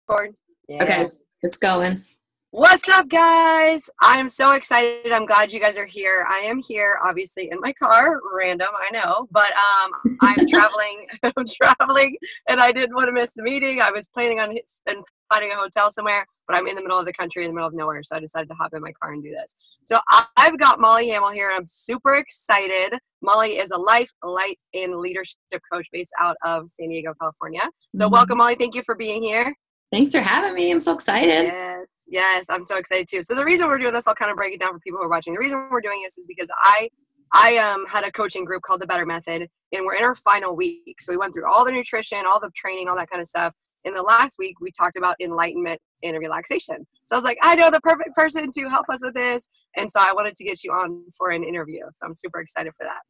Record. Yeah. Okay, it's going. What's up, guys? I'm so excited. I'm glad you guys are here. I am here, obviously, in my car. Random, I know, but I'm traveling. I'm traveling, and I didn't want to miss the meeting. I was planning on finding a hotel somewhere, but I'm in the middle of the country, in the middle of nowhere, so I decided to hop in my car and do this. So I've got Molly Hamill here. I'm super excited. Molly is a life, light, and leadership coach based out of San Diego, California. So welcome, Molly. Thank you for being here. Thanks for having me. I'm so excited. Yes, I'm so excited too. So the reason we're doing this, I'll kind of break it down for people who are watching. The reason we're doing this is because I had a coaching group called The Better Method, and we're in our final week. So we went through all the nutrition, all the training, all that kind of stuff. In the last week, we talked about enlightenment and relaxation. So I was like, I know the perfect person to help us with this. And so I wanted to get you on for an interview. So I'm super excited for that.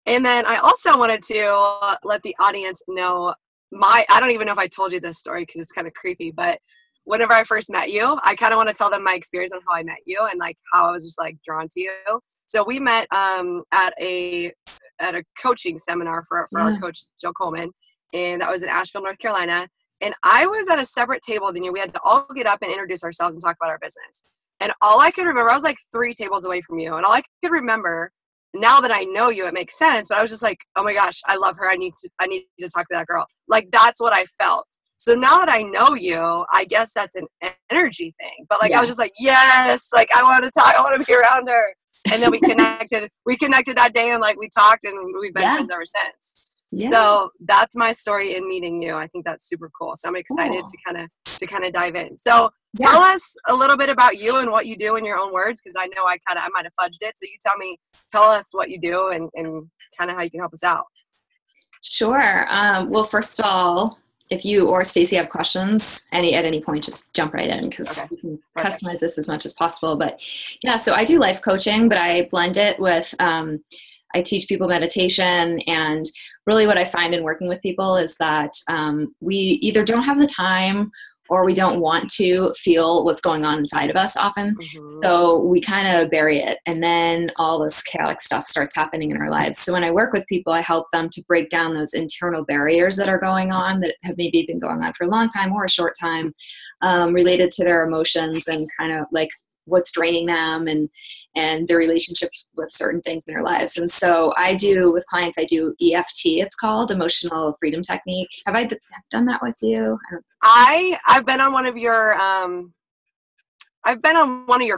And then I also wanted to let the audience know I don't even know if I told you this story because it's kind of creepy, but whenever I first met you, I kind of want to tell them my experience on how I met you and like how I was just like drawn to you. So we met at a coaching seminar for our coach, Jill Coleman, and that was in Asheville, North Carolina. And I was at a separate table than you. We had to all get up and introduce ourselves and talk about our business. And all I could remember, I was like 3 tables away from you. And all I could remember, now that I know you, it makes sense. But I was just like, oh my gosh, I love her. I need to talk to that girl. Like, that's what I felt. So now that I know you, I guess that's an energy thing. But like, I was just like, yes, like I want to talk. I want to be around her. And then we connected. We connected that day and like we talked and we've been friends ever since. Yeah. So that's my story in meeting you. I think that's super cool. So I'm excited to kind of dive in. So tell us a little bit about you and what you do in your own words, because I know I might have fudged it. So you tell us what you do and kind of how you can help us out. Sure. Well, first of all, if you or Stacy have questions at any point, just jump right in because we can customize this as much as possible. But yeah, so I do life coaching, but I blend it with I teach people meditation, and really what I find in working with people is that we either don't have the time or we don't want to feel what's going on inside of us often. So we kind of bury it, and then all this chaotic stuff starts happening in our lives. So when I work with people, I help them to break down those internal barriers that are going on, that have maybe been going on for a long time or a short time, related to their emotions and kind of like what's draining them and their relationships with certain things in their lives. And so with clients, I do EFT, it's called Emotional Freedom Technique. Have I done that with you? I've been on one of your,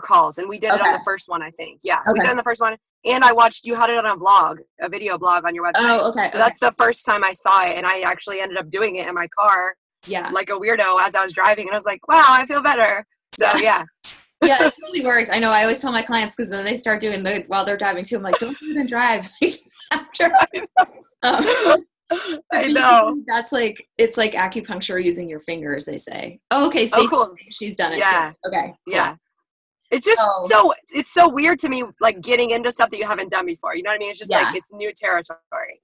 calls, and we did it on the first one, I think. Yeah, we did it on the first one. And I watched, you had it on a video blog on your website. Oh, okay. So that's the first time I saw it, and I actually ended up doing it in my car. Yeah. Like a weirdo as I was driving, and I was like, wow, I feel better. So yeah. Yeah, it totally works. I know. I always tell my clients, because then they start doing while they're driving too. I'm like, don't do it and drive. I know. That's like, it's like acupuncture using your fingers, they say. Oh, okay. Stacey, cool. She's done it too. Okay. Cool. Yeah. It's just it's so weird to me, like getting into stuff that you haven't done before. You know what I mean? It's just like, it's new territory.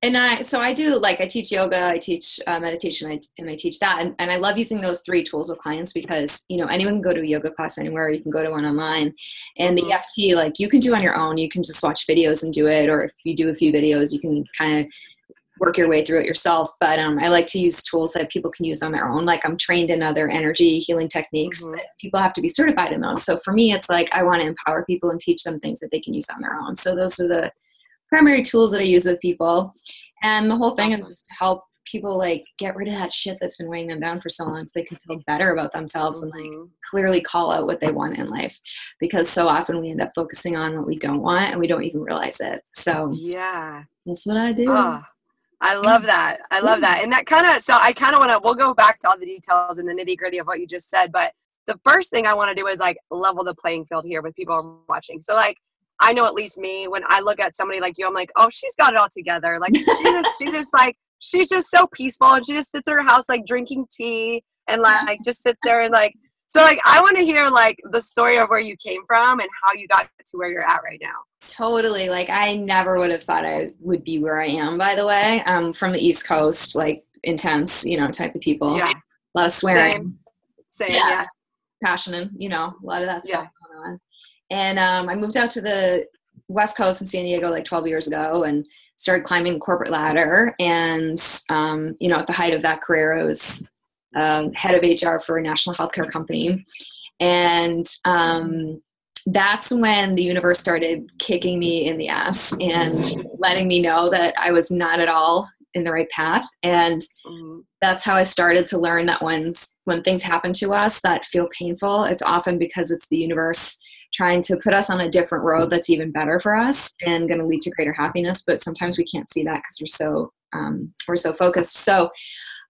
And I do, like, I teach yoga, I teach meditation, and I teach that. And I love using those 3 tools with clients because, anyone can go to a yoga class anywhere. You can go to one online. And the EFT, like, you can do on your own. You can just watch videos and do it. Or if you do a few videos, you can kind of work your way through it yourself. But I like to use tools that people can use on their own. Like, I'm trained in other energy healing techniques, but people have to be certified in those. So for me, it's like, I want to empower people and teach them things that they can use on their own. So those are the primary tools that I use with people. And the whole thing is just to help people like get rid of that shit that's been weighing them down for so long, so they can feel better about themselves and like clearly call out what they want in life. Because so often we end up focusing on what we don't want and we don't even realize it. So yeah, that's what I do. Oh, I love that. I love that. And that we'll go back to all the details and the nitty gritty of what you just said. But the first thing I want to do is like level the playing field here with people watching. So like, I know at least me, when I look at somebody like you, I'm like, oh, she's got it all together. Like she's just so peaceful, and she just sits in her house, like drinking tea and like just sits there and like, so like, I want to hear like the story of where you came from and how you got to where you're at right now. Totally. Like, I never would have thought I would be where I am, by the way. I'm from the East Coast, like intense, type of people. Yeah. A lot of swearing. Same. Yeah. Passionate, a lot of that stuff going on. And I moved out to the West Coast in San Diego like 12 years ago and started climbing the corporate ladder. And, at the height of that career, it was head of HR for a national healthcare company. And that's when the universe started kicking me in the ass and letting me know that I was not at all in the right path. And that's how I started to learn that when things happen to us that feel painful, it's often because it's the universe trying to put us on a different road that's even better for us and going to lead to greater happiness. But sometimes we can't see that because we're so focused. So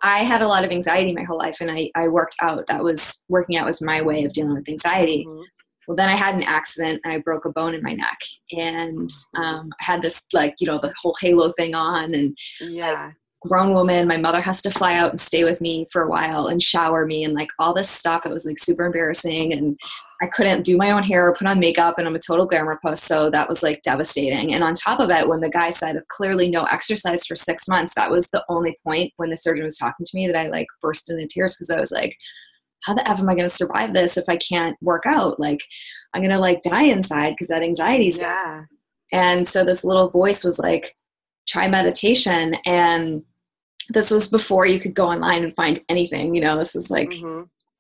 I had a lot of anxiety my whole life, and I worked out. Working out was my way of dealing with anxiety. Well, then I had an accident and I broke a bone in my neck, and I had this, like, the whole halo thing on, and grown woman, my mother has to fly out and stay with me for a while and shower me and like all this stuff. It was like super embarrassing, and I couldn't do my own hair or put on makeup, and I'm a total glamour puss. So that was like devastating. And on top of it, when the guy said clearly no exercise for 6 months, that was the only point when the surgeon was talking to me that I like burst into tears, because I was like, how the F am I going to survive this if I can't work out? Like, I'm going to like die inside because that anxiety's yeah. And so this little voice was like, try meditation. And this was before you could go online and find anything, this was like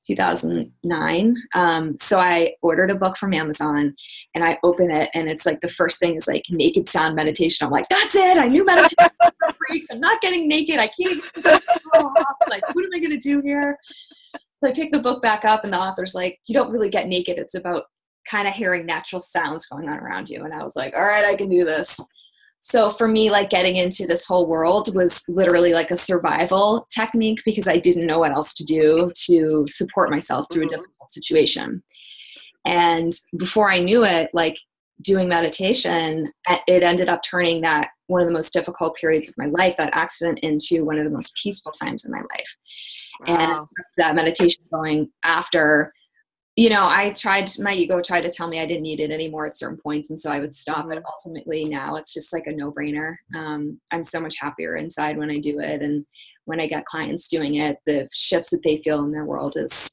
2009. So I ordered a book from Amazon, and I open it, and it's like the first thing is like naked sound meditation. I'm like, that's it. I knew meditation was for freaks. I'm not getting naked. I can't get like, what am I going to do here? So I picked the book back up, and the author's like, you don't really get naked. It's about kind of hearing natural sounds going on around you. And I was like, all right, I can do this. So for me, like getting into this whole world was literally like a survival technique, because I didn't know what else to do to support myself through a difficult situation. And before I knew it, like doing meditation, it ended up turning that one of the most difficult periods of my life, that accident, into one of the most peaceful times in my life. Wow. And that meditation going after, my ego tried to tell me I didn't need it anymore at certain points. And so I would stop it. Ultimately now it's just like a no-brainer. I'm so much happier inside when I do it. And when I get clients doing it, the shifts that they feel in their world is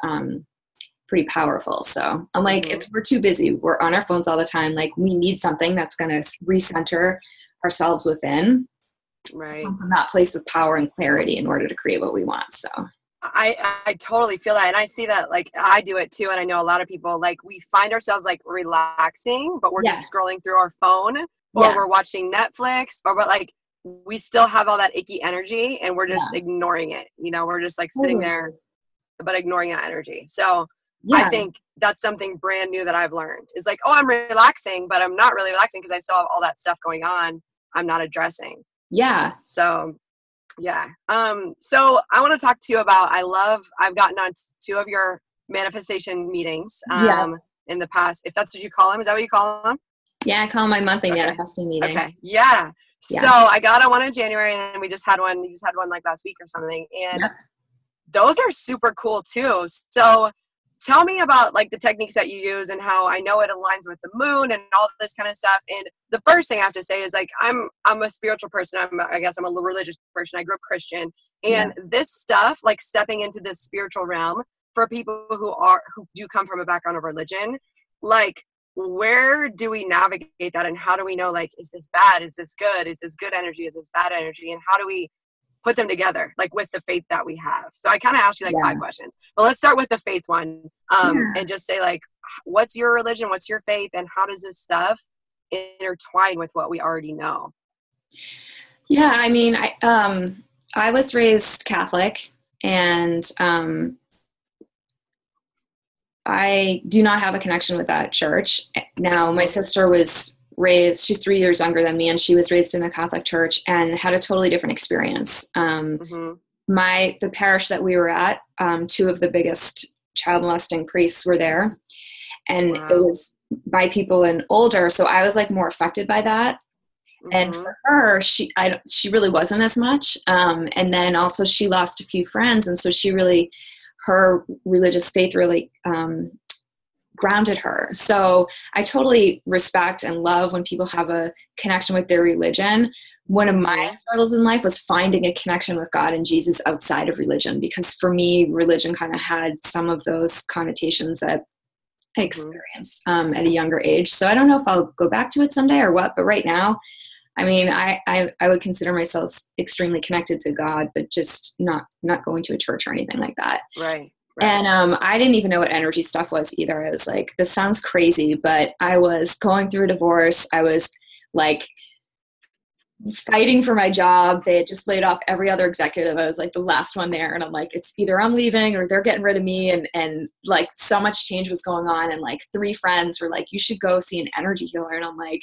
pretty powerful. So I'm like, we're too busy. We're on our phones all the time. Like, we need something that's going to recenter ourselves within. Right. From that place of power and clarity in order to create what we want. So I totally feel that. And I see that, like, I do it too. And I know a lot of people, like, we find ourselves like relaxing, but we're just scrolling through our phone, or we're watching Netflix, but like, we still have all that icky energy, and we're just ignoring it. We're just like sitting there, but ignoring that energy. So I think that's something brand new that I've learned, is like, oh, I'm relaxing, but I'm not really relaxing because I still have all that stuff going on I'm not addressing. Yeah. So yeah. So I want to talk to you about, I've gotten on 2 of your manifestation meetings in the past, if that's what you call them. Is that what you call them? Yeah, I call them my monthly manifesting meeting. Okay. Yeah. So I got on one in January, and then we just had one. You just had one like last week or something. And those are super cool too. So tell me about like the techniques that you use, and how I know it aligns with the moon and all this kind of stuff. And the first thing I have to say is, like, I'm a spiritual person. I guess I'm a religious person. I grew up Christian, and this stuff, like stepping into this spiritual realm, for people who do come from a background of religion, like, where do we navigate that, and how do we know, like, is this bad? Is this good? Is this good energy? Is this bad energy? And how do we put them together, like, with the faith that we have? So I kind of asked you like 5 questions, but let's start with the faith one, and just say, like, what's your religion? What's your faith? And how does this stuff intertwine with what we already know? Yeah. I mean, I was raised Catholic, and I do not have a connection with that church. Now, my sister was raised, she's 3 years younger than me, and she was raised in the Catholic church and had a totally different experience. The parish that we were at, 2 of the biggest child molesting priests were there, and it was by people and older. So I was like more affected by that. And for her, she really wasn't as much. And then also she lost a few friends. And so her religious faith really grounded her. So I totally respect and love when people have a connection with their religion. One of my struggles in life was finding a connection with God and Jesus outside of religion, because for me, religion kind of had some of those connotations that I experienced at a younger age. So I don't know if I'll go back to it someday or what, but right now I mean, I would consider myself extremely connected to God, but just not going to a church or anything like that. Right. And I didn't even know what energy stuff was either. I was like, this sounds crazy, but I was going through a divorce. I was like fighting for my job. They had just laid off every other executive. I was like the last one there. And I'm like, it's either I'm leaving or they're getting rid of me. And like so much change was going on. And like 3 friends were like, you should go see an energy healer. And I'm like,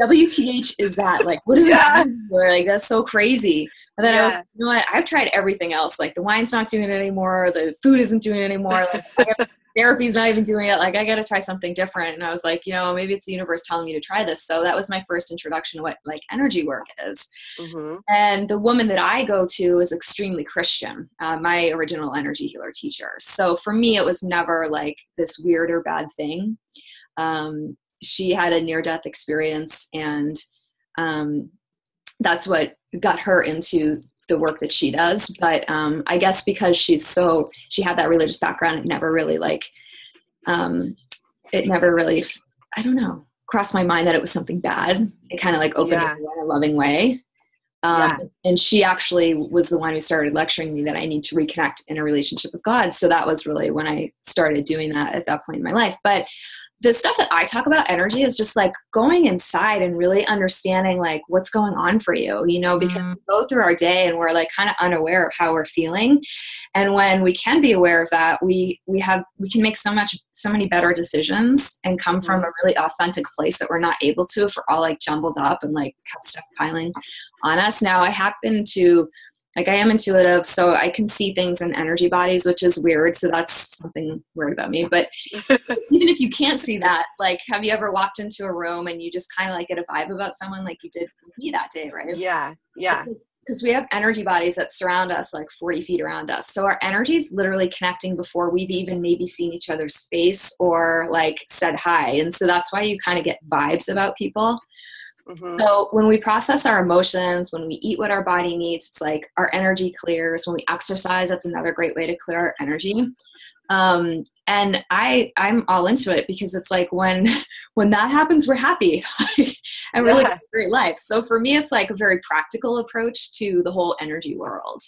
WTH is that? Like, what is it? Like, that's so crazy. And then I was like, you know what? I've tried everything else. Like the wine's not doing it anymore. The food isn't doing it anymore. Like therapy's not even doing it. Like I got to try something different. And I was like, you know, maybe it's the universe telling me to try this. So that was my first introduction to what like energy work is. Mm-hmm. And the woman that I go to is extremely Christian, my original energy healer teacher. So for me, it was never like this weird or bad thing. She had a near-death experience, and that's what got her into the work that she does. But I guess because she had that religious background, it never really I don't know, crossed my mind that it was something bad. It kind of like opened it in a loving way. And she actually was the one who started lecturing me that I need to reconnect in a relationship with God. So that was really when I started doing that at that point in my life. But the stuff that I talk about energy is just like going inside and really understanding like what's going on for you, you know, because we go through our day and we're like kind of unaware of how we're feeling. And when we can be aware of that, we can make so many better decisions and come from a really authentic place that we're not able to if we're all like jumbled up and like have stuff piling on us. Now I happen to like, I am intuitive, so I can see things in energy bodies, which is weird. So that's something weird about me. But even if you can't see that, like, have you ever walked into a room and you just kind of like get a vibe about someone like you did with me that day, right? Yeah. Because we have energy bodies that surround us like 40 feet around us. So our energy is literally connecting before we've even maybe seen each other's face or like said hi. And so that's why you kind of get vibes about people. Mm-hmm. So when we process our emotions, when we eat what our body needs, it's like our energy clears. When we exercise, that's another great way to clear our energy. And I'm all into it because it's like when that happens, we're happy and really have a great life. So for me, it's like a very practical approach to the whole energy world.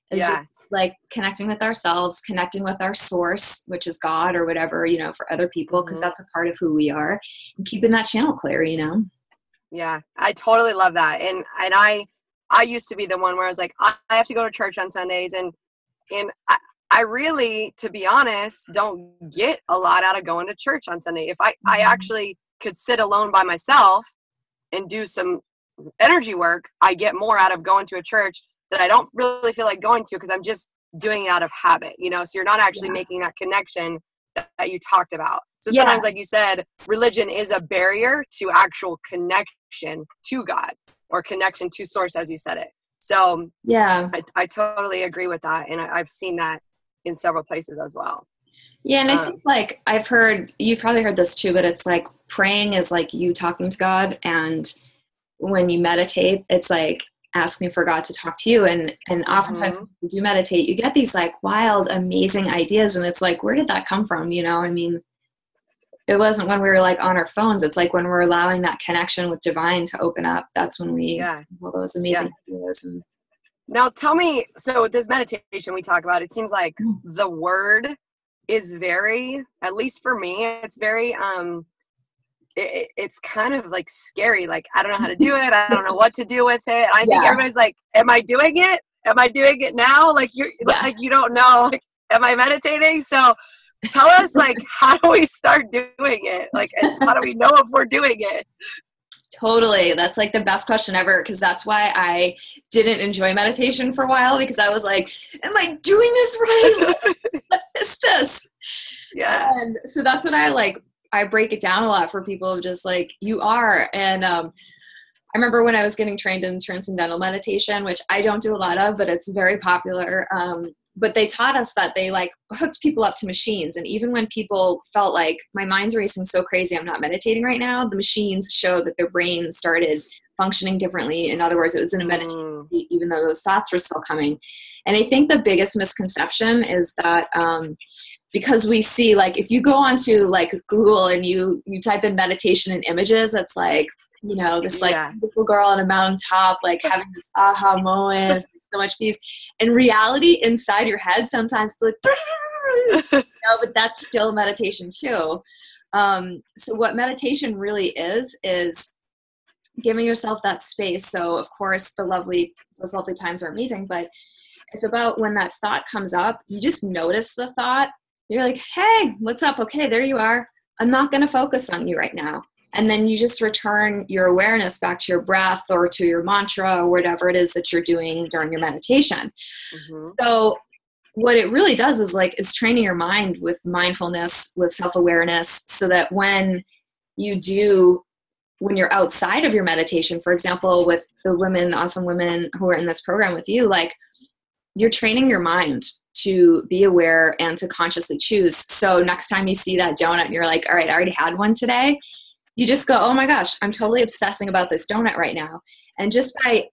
It's just like connecting with ourselves, connecting with our source, which is God or whatever, you know, for other people, because that's a part of who we are, and keeping that channel clear, you know? Yeah, I totally love that. And I used to be the one where I was like, I have to go to church on Sundays. And I really, to be honest, don't get a lot out of going to church on Sunday. If I actually could sit alone by myself and do some energy work, I get more out of going to a church that I don't really feel like going to because I'm just doing it out of habit, you know? So you're not actually making that connection that you talked about. So sometimes, like you said, religion is a barrier to actual connection to God or connection to source, as you said it. So I totally agree with that. And I've seen that in several places as well. Yeah. And I think like you've probably heard this too, but it's like praying is like you talking to God. And when you meditate, it's like asking for God to talk to you. And oftentimes when you do meditate, you get these like wild, amazing ideas. And it's like, where did that come from? You know, I mean, it wasn't when we were like on our phones. It's like when we're allowing that connection with divine to open up, that's when we have all those amazing ideas. And now tell me, so this meditation we talk about, it seems like the word is very, at least for me, it's very, it's kind of like scary. Like, I don't know how to do it. I don't know what to do with it. I think everybody's like, am I doing it? Am I doing it now? Like like, you don't know, like, am I meditating? So tell us, like, how do we start doing it? Like, and how do we know if we're doing it? Totally. That's like the best question ever. Cause that's why I didn't enjoy meditation for a while, because I was like, am I doing this right? What is this? Yeah. And so that's what I break it down a lot for people of just like, you are. And I remember when I was getting trained in transcendental meditation, which I don't do a lot of, but it's very popular. But they taught us that they like hooked people up to machines. And even when people felt like my mind's racing so crazy, I'm not meditating right now, the machines showed that their brain started functioning differently. In other words, it was in a meditation state, even though those thoughts were still coming. And I think the biggest misconception is that, because we see, like, if you go onto like Google and you type in meditation and images, it's like you know, this like beautiful girl on a mountaintop, like having this aha moment, so much peace. And reality inside your head sometimes like, you know, but that's still meditation too. So what meditation really is giving yourself that space. So of course those lovely times are amazing, but it's about when that thought comes up, you just notice the thought. You're like, hey, what's up? Okay, there you are. I'm not going to focus on you right now. And then you just return your awareness back to your breath or to your mantra or whatever it is that you're doing during your meditation. Mm-hmm. So what it really does is training your mind with mindfulness, with self-awareness, so that when you're outside of your meditation, for example, with the awesome women who are in this program with you, like you're training your mind to be aware and to consciously choose. So next time you see that donut and you're like, all right, I already had one today. You just go, oh my gosh, I'm totally obsessing about this donut right now. And just by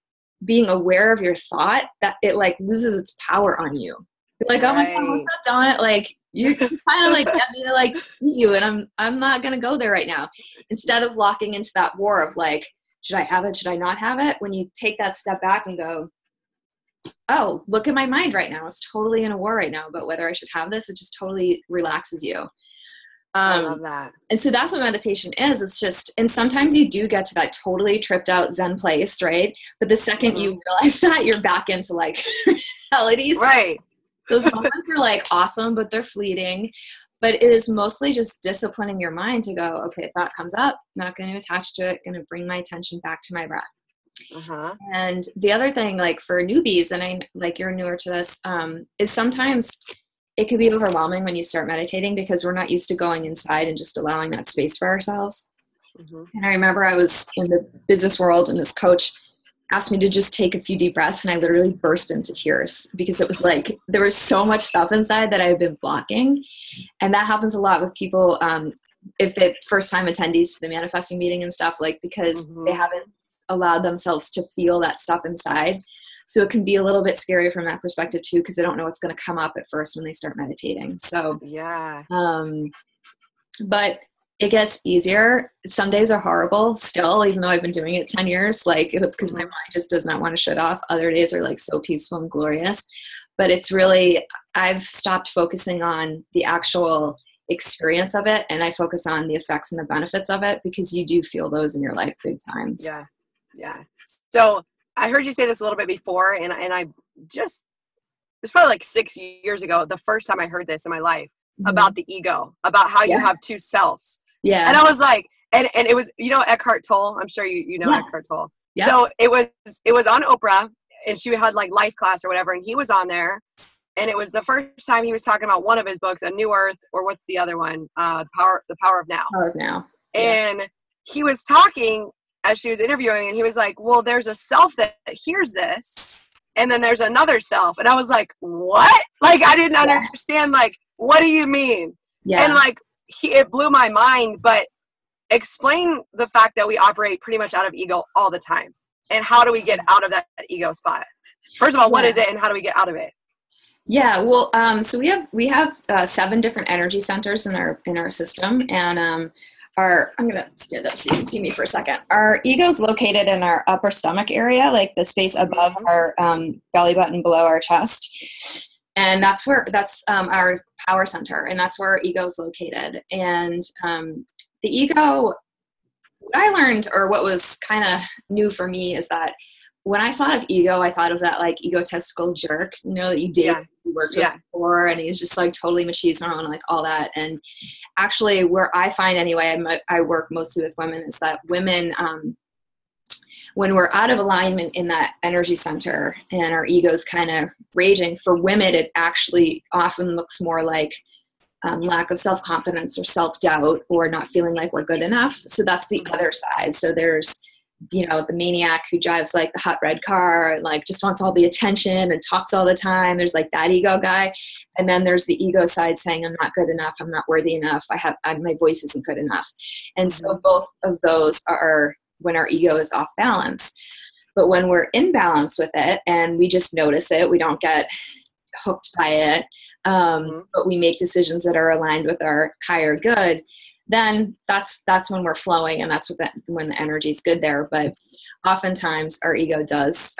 being aware of your thought, that it like loses its power on you. You're like, oh my God, what's up, donut? Like you kind of like get me to like eat you, and I'm not gonna go there right now. Instead of locking into that war of like, should I have it? Should I not have it? When you take that step back and go, oh, look at my mind right now. It's totally in a war right now about whether I should have this. It just totally relaxes you. I love that. And so that's what meditation is. It's just, and sometimes you do get to that totally tripped out Zen place, right? But the second you realize that, you're back into like realities. Right. Those moments are like awesome, but they're fleeting. But it is mostly just disciplining your mind to go, okay, if that comes up, not going to attach to it, going to bring my attention back to my breath. Uh-huh. And the other thing, like for newbies, and I like you're newer to this, is sometimes it can be overwhelming when you start meditating because we're not used to going inside and just allowing that space for ourselves. Mm-hmm. And I remember I was in the business world and this coach asked me to just take a few deep breaths, and I literally burst into tears because it was like there was so much stuff inside that I had been blocking. And that happens a lot with people if they're first-time attendees to the manifesting meeting and stuff, like because they haven't allowed themselves to feel that stuff inside. So it can be a little bit scary from that perspective too, because they don't know what's going to come up at first when they start meditating. So, but it gets easier. Some days are horrible still, even though I've been doing it 10 years, like, because my mind just does not want to shut off. Other days are like so peaceful and glorious, but it's really, I've stopped focusing on the actual experience of it. And I focus on the effects and the benefits of it, because you do feel those in your life big times. Yeah. Yeah. So I heard you say this a little bit before, and I just, it's probably like 6 years ago, the first time I heard this in my life about the ego, about how you have two selves. Yeah. And I was like, and it was, you know, Eckhart Tolle, I'm sure you know Eckhart Tolle. Yeah. So it was on Oprah, and she had like life class or whatever, and he was on there, and it was the first time he was talking about one of his books, A New Earth, or what's the other one? The Power of Now. Power of Now. And he was talking as she was interviewing, and he was like, well, there's a self that hears this, and then there's another self. And I was like, what? Like, I didn't understand, like, what do you mean? Yeah. And like, it blew my mind, but explain the fact that we operate pretty much out of ego all the time. And how do we get out of that ego spot? First of all, what is it, and how do we get out of it? Yeah, well, so we have 7 different energy centers in our system, and I'm going to stand up so you can see me for a second. Our ego is located in our upper stomach area, like the space above our belly button, below our chest. And that's our power center, and that's where our ego is located. And the ego, what I learned, or what was kind of new for me, is that when I thought of ego, I thought of that like egotistical jerk, you know, that you did, you worked with before, and he's just like totally machismo and like all that. And actually, where I find anyway, I work mostly with women, is that women, when we're out of alignment in that energy center and our ego's kind of raging, for women, it actually often looks more like lack of self-confidence or self-doubt, or not feeling like we're good enough. So that's the other side. So there's, you know, the maniac who drives like the hot red car and like just wants all the attention and talks all the time. There's like that ego guy. And then there's the ego side saying, I'm not good enough. I'm not worthy enough. My voice isn't good enough. And so both of those are when our ego is off balance. But when we're in balance with it and we just notice it, we don't get hooked by it, but we make decisions that are aligned with our higher good, then that's when we're flowing, and that's when the energy is good there. But oftentimes our ego does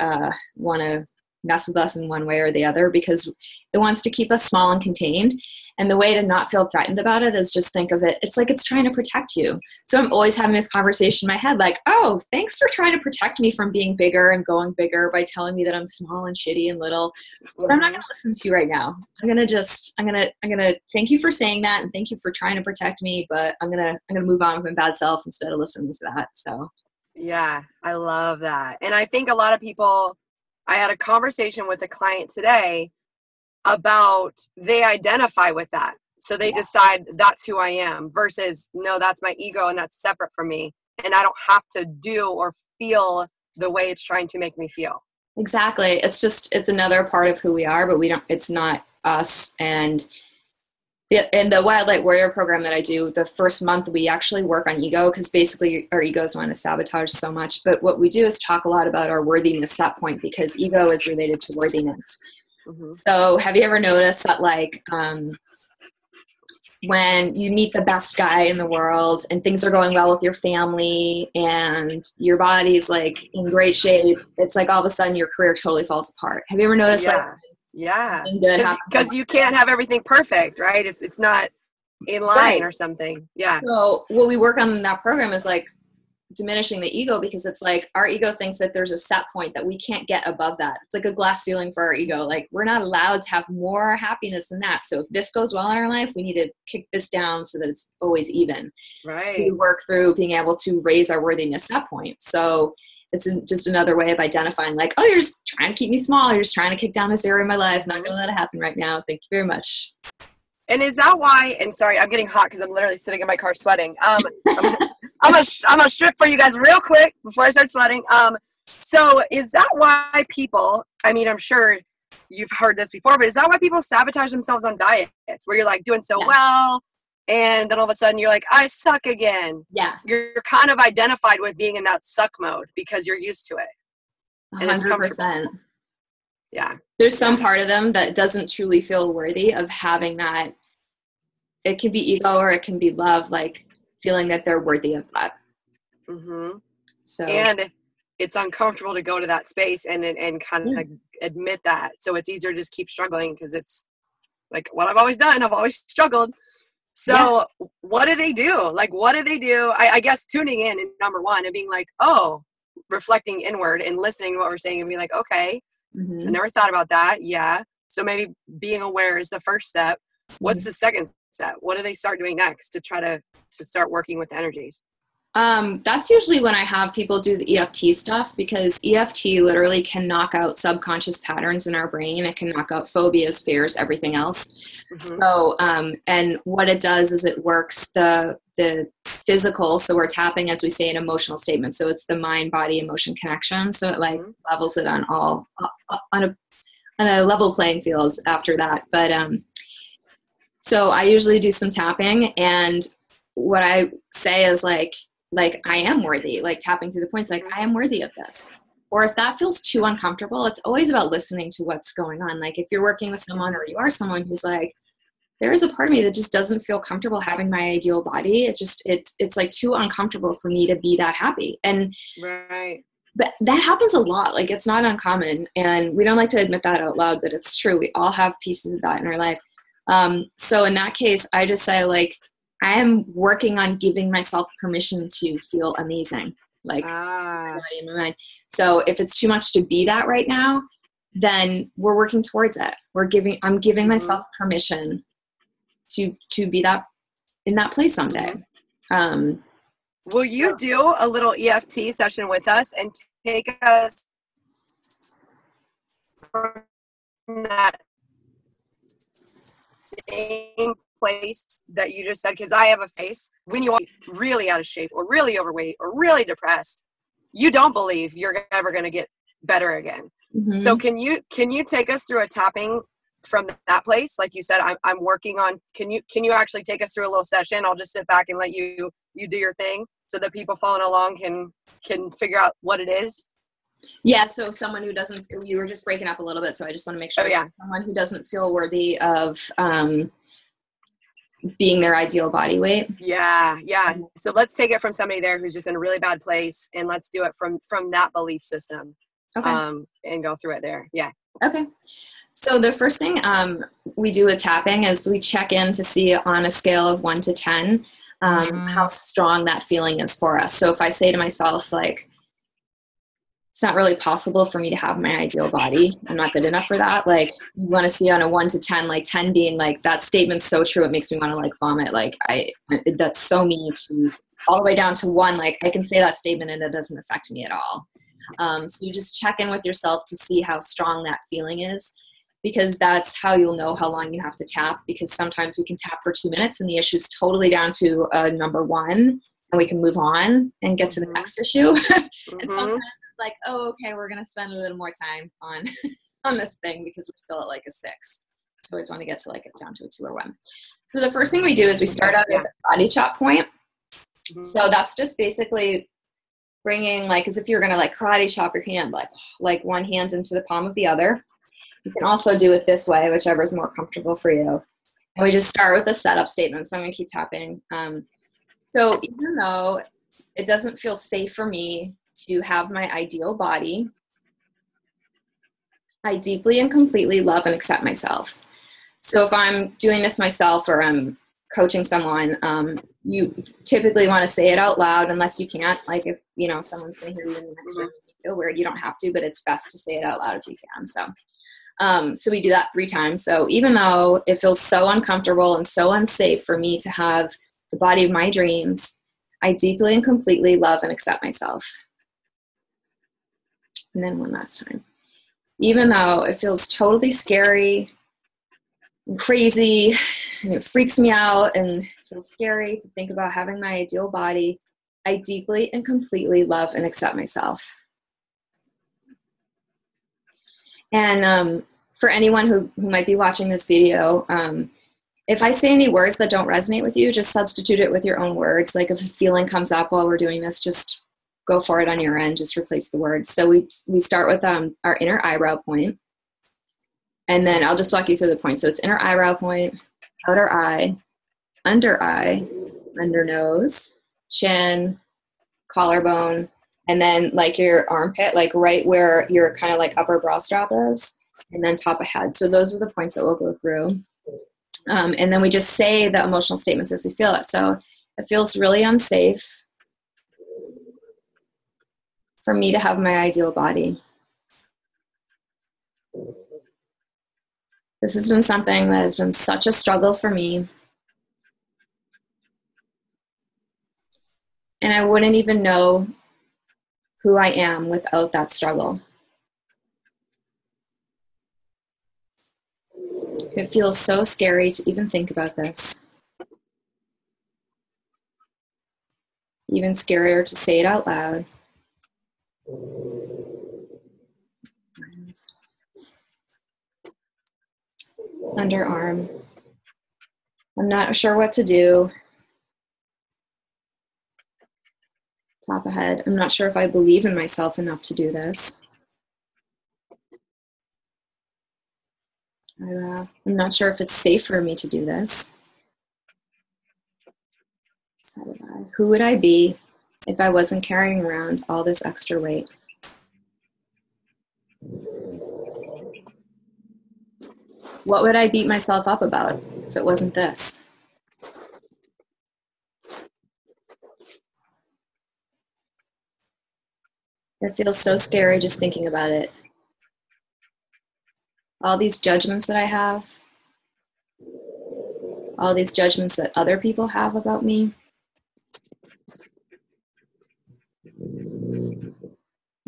want to mess with us in one way or the other, because it wants to keep us small and contained. And the way to not feel threatened about it is just think of it, it's like it's trying to protect you. So I'm always having this conversation in my head, like, oh, thanks for trying to protect me from being bigger and going bigger by telling me that I'm small and shitty and little. But I'm not going to listen to you right now. I'm going to thank you for saying that, and thank you for trying to protect me, but I'm going to move on with my bad self instead of listening to that. So yeah, I love that. And I think a lot of people, I had a conversation with a client today about, they identify with that. So they decide that's who I am versus, no, that's my ego and that's separate from me. And I don't have to do or feel the way it's trying to make me feel. Exactly. It's another part of who we are, but it's not us. And in the Wild Light Warrior program that I do, the first month we actually work on ego, because basically our egos want to sabotage so much. But what we do is talk a lot about our worthiness set point, because ego is related to worthiness. Mm-hmm. So have you ever noticed that, like, when you meet the best guy in the world and things are going well with your family and your body's like in great shape, it's like all of a sudden your career totally falls apart? Have you ever noticed that? Yeah, because you can't have everything perfect, right? It's not in line or something. Yeah. So what we work on in that program is like diminishing the ego, because it's like our ego thinks that there's a set point that we can't get above that. It's like a glass ceiling for our ego. Like, we're not allowed to have more happiness than that. So if this goes well in our life, we need to kick this down so that it's always even. Right. So we work through being able to raise our worthiness set point. So it's just another way of identifying, like, oh, you're just trying to keep me small. You're just trying to kick down this area of my life. Not going to let it happen right now. Thank you very much. And is that why, and sorry, I'm getting hot because I'm literally sitting in my car sweating. I'm gonna strip for you guys real quick before I start sweating. So is that why people, I mean, I'm sure you've heard this before, but is that why people sabotage themselves on diets, where you're like doing so well, and then all of a sudden you're like, I suck again? Yeah. You're kind of identified with being in that suck mode because you're used to it. 100%. Yeah. There's some part of them that doesn't truly feel worthy of having that. It can be ego or it can be love, like feeling that they're worthy of that. Mm-hmm. So, and it's uncomfortable to go to that space and kind of admit that. So it's easier to just keep struggling, because it's like what I've always done. I've always struggled. So what do they do? Like, what do they do? I guess tuning in, and number one, and being like, oh, reflecting inward and listening to what we're saying and being like, okay, I never thought about that. Yeah. So maybe being aware is the first step. What's the second step? What do they start doing next to try to start working with energies? That's usually when I have people do the EFT stuff, because EFT literally can knock out subconscious patterns in our brain. It can knock out phobias, fears, everything else. So, and what it does is it works the physical. So we're tapping, as we say, an emotional statement. So it's the mind, body, emotion connection. So it like levels it on a level playing field after that. But, so I usually do some tapping, and what I say is like I am worthy, like tapping through the points, like I am worthy of this. Or if that feels too uncomfortable, it's always about listening to what's going on. Like if you're working with someone, or you are someone who's like, there is a part of me that just doesn't feel comfortable having my ideal body. It's like too uncomfortable for me to be that happy. And but that happens a lot. Like, it's not uncommon, and we don't like to admit that out loud, but it's true. We all have pieces of that in our life. So in that case, I just say, like, I am working on giving myself permission to feel amazing, like my body and my mind. So if it's too much to be that right now, then we're working towards it. I'm giving myself permission to be that in that place someday. Will you do a little EFT session with us and take us from that same place that you just said? Because I have a face, when you are really out of shape or really overweight or really depressed, you don't believe you're ever going to get better again. So can you take us through a tapping from that place? Like you said, I'm working on, can you actually take us through a little session? I'll just sit back and let you do your thing, so that people following along can figure out what it is. Yeah. So someone who doesn't, you were just breaking up a little bit, so I just want to make sure. Someone who doesn't feel worthy of being their ideal body weight. Yeah. So let's take it from somebody there who's just in a really bad place, and let's do it from that belief system. Okay. And go through it there. Yeah. Okay. So the first thing we do with tapping is we check in to see on a scale of 1 to 10 how strong that feeling is for us. So if I say to myself, like, it's not really possible for me to have my ideal body, I'm not good enough for that. Like, you want to see on a 1 to 10, like 10 being like, that statement's so true, it makes me want to like vomit. Like, that's so me, to all the way down to 1. Like, I can say that statement and it doesn't affect me at all. So you just check in with yourself to see how strong that feeling is, because that's how you'll know how long you have to tap, because sometimes we can tap for 2 minutes and the issue is totally down to number 1, and we can move on and get to the next issue. And sometimes it's like, oh, okay, we're going to spend a little more time on on this thing because we're still at like a 6. So I always want to get to like it down to a 2 or 1. So the first thing we do is we start out at the body chop point. So that's just basically bringing, like, as if you're going to like karate chop your hand, like one hand into the palm of the other. You can also do it this way, whichever is more comfortable for you. And we just start with a setup statement. So I'm going to keep tapping. So even though it doesn't feel safe for me to have my ideal body, I deeply and completely love and accept myself. So if I'm doing this myself or I'm coaching someone, you typically want to say it out loud, unless you can't. Like, if someone's going to hear you in the next room, you feel weird, you don't have to, but it's best to say it out loud if you can. So we do that 3 times. So even though it feels so uncomfortable and so unsafe for me to have the body of my dreams, I deeply and completely love and accept myself. And then one last time. Even though it feels totally scary and crazy, and it freaks me out and feels scary to think about having my ideal body, I deeply and completely love and accept myself. And for anyone who might be watching this video, if I say any words that don't resonate with you, just substitute it with your own words. Like, if a feeling comes up while we're doing this, just go for it on your end. Just replace the words. So we start with our inner eyebrow point. And then I'll just walk you through the points. So it's inner eyebrow point, outer eye, under nose, chin, collarbone, and then like your armpit, like right where your kind of like upper brow strap is, and then top of head. So those are the points that we'll go through. And then we just say the emotional statements as we feel it. So it feels really unsafe for me to have my ideal body. This has been something that has been such a struggle for me. And I wouldn't even know who I am without that struggle. It feels so scary to even think about this. Even scarier to say it out loud. Underarm. I'm not sure what to do. Top of head. I'm not sure if I believe in myself enough to do this. I'm not sure if it's safe for me to do this. Who would I be if I wasn't carrying around all this extra weight? What would I beat myself up about if it wasn't this? It feels so scary just thinking about it. All these judgments that I have, all these judgments that other people have about me.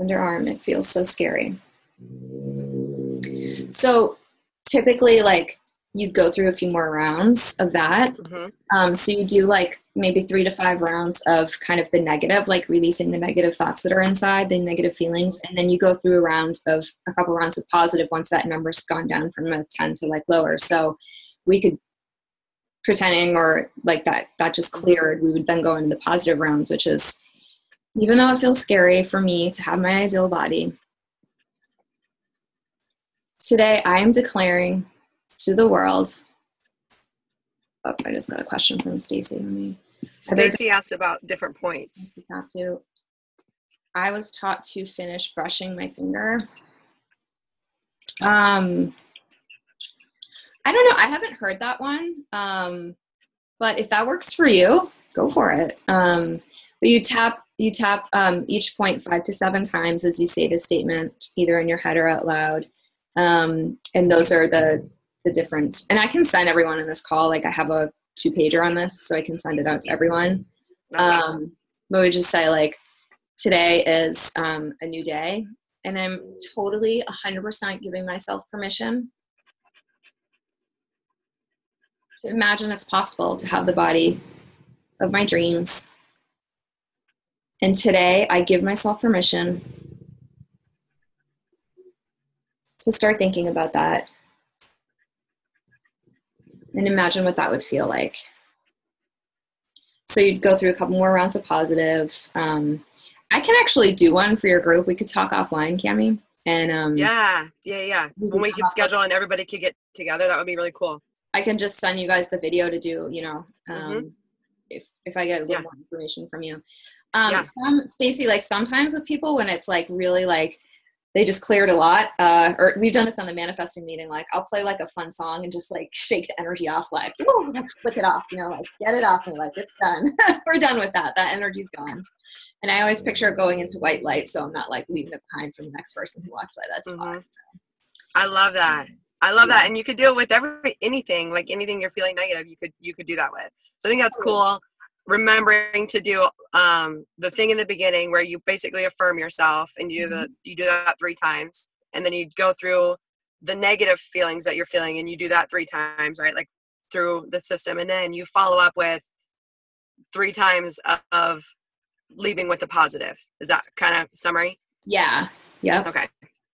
Underarm, it feels so scary. So typically, like, you'd go through a few more rounds of that. So you do like maybe 3 to 5 rounds of kind of the negative, like releasing the negative thoughts that are inside, the negative feelings. And then you go through a couple rounds of positive once that number's gone down from a 10 to like lower. So we could, pretending or like that just cleared, we would then go into the positive rounds, which is, even though it feels scary for me to have my ideal body, today I am declaring to the world Oh, I just got a question from Stacy. Stacy asked about different points. I was taught to finish brushing my finger. I don't know. I haven't heard that one. But if that works for you, go for it. But you tap each point 5 to 7 times as you say the statement, either in your head or out loud. And those are the different, and I can send everyone in this call, like I have a 2-pager on this, so I can send it out to everyone. Awesome. But we just say like, today is a new day, and I'm totally 100% giving myself permission to imagine it's possible to have the body of my dreams. And today I give myself permission to start thinking about that and imagine what that would feel like. So you'd go through a couple more rounds of positive. I can actually do one for your group. We could talk offline, Camy. And yeah. When we could schedule and everybody could get together, that would be really cool. I can just send you guys the video to do, if I get a little more information from you. Stacy, like sometimes with people when it's like really like they just cleared a lot, or we've done this on the manifesting meeting, like I'll play like a fun song and just like shake the energy off, like, oh, let's flick it off, like get it off me, like it's done. We're done with that. That energy's gone. And I always picture it going into white light, so I'm not like leaving it behind for the next person who walks by. That's fine. So. I love that. That. And you could do it with anything, like anything you're feeling negative, you could do that with. So I think that's cool. Remembering to do the thing in the beginning where you basically affirm yourself, and you do that 3 times, and then you go through the negative feelings that you're feeling, and you do that 3 times, right? Like through the system, and then you follow up with 3 times of leaving with a positive. Is that kind of summary? Yeah. Yeah.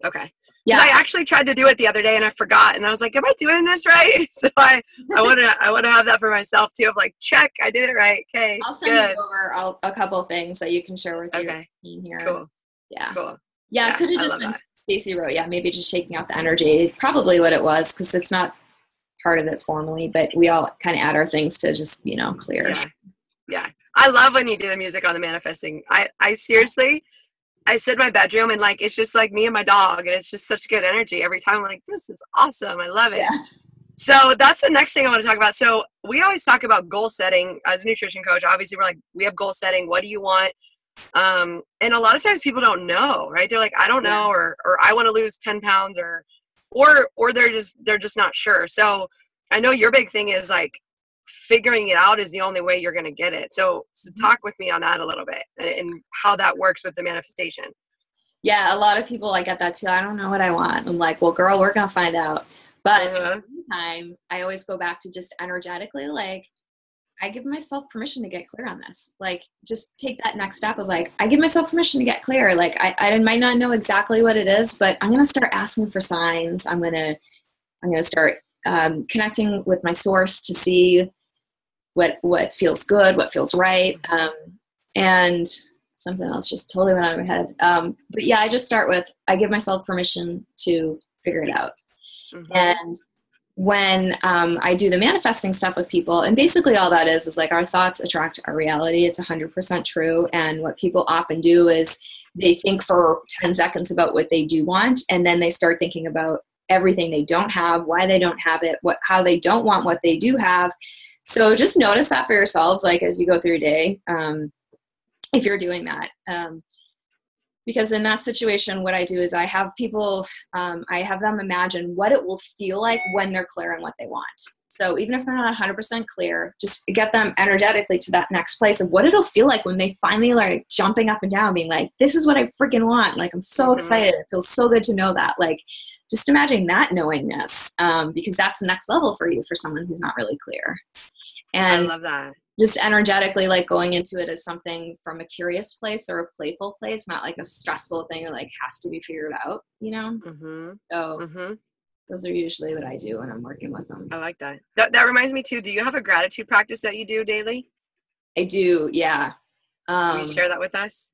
Okay. Yeah, I actually tried to do it the other day and I forgot, and I was like, "Am I doing this right?" So I want to have that for myself too. Of like, check, I did it right. Okay, I'll send you over a couple of things that you can share with your team here. Cool. Yeah. Cool. Yeah, could have just been Stacy wrote. Yeah, maybe just shaking out the energy. Probably what it was, because it's not part of it formally, but we all kind of add our things to just clear. Yeah. I love when you do the music on the manifesting. I seriously. I sit in my bedroom and like, it's just like me and my dog, and it's just such good energy every time. I'm like, this is awesome. I love it. Yeah. So that's the next thing I want to talk about. So we always talk about goal setting as a nutrition coach. Obviously we're like, we have goal setting. What do you want? And a lot of times people don't know, right? They're like, I don't know, or I want to lose 10 pounds or they're just not sure. So I know your big thing is like, figuring it out is the only way you're going to get it. So talk with me on that a little bit and how that works with the manifestation. Yeah, a lot of people, I get that too. I don't know what I want. I'm like, well, girl, we're going to find out. But at the same time, I always go back to just energetically, like, I give myself permission to get clear on this. Like, just take that next step of like, I give myself permission to get clear. Like, I might not know exactly what it is, but I'm going to start asking for signs. I'm going to start connecting with my source to see what feels good, what feels right. And something else just totally went out of my head. But yeah, I just start with, I give myself permission to figure it out. And when I do the manifesting stuff with people, and basically all that is like our thoughts attract our reality. It's 100% true. And what people often do is they think for 10 seconds about what they do want, and then they start thinking about everything they don't have, why they don't have it, how they don't want what they do have. So just notice that for yourselves, like as you go through your day, if you're doing that. Because in that situation, what I do is I have people, I have them imagine what it will feel like when they're clear on what they want. So even if they're not 100% clear, just get them energetically to that next place of what it'll feel like when they finally like jumping up and down, being like, this is what I freaking want. Like, I'm so excited. It feels so good to know that. Like, just imagine that knowingness, because that's the next level for you, for someone who's not really clear. And I love that. Just energetically, like going into it as something from a curious place or a playful place, not like a stressful thing that like has to be figured out, you know? So those are usually what I do when I'm working with them. I like that. That reminds me too, do you have a gratitude practice that you do daily? I do, yeah. Can you share that with us?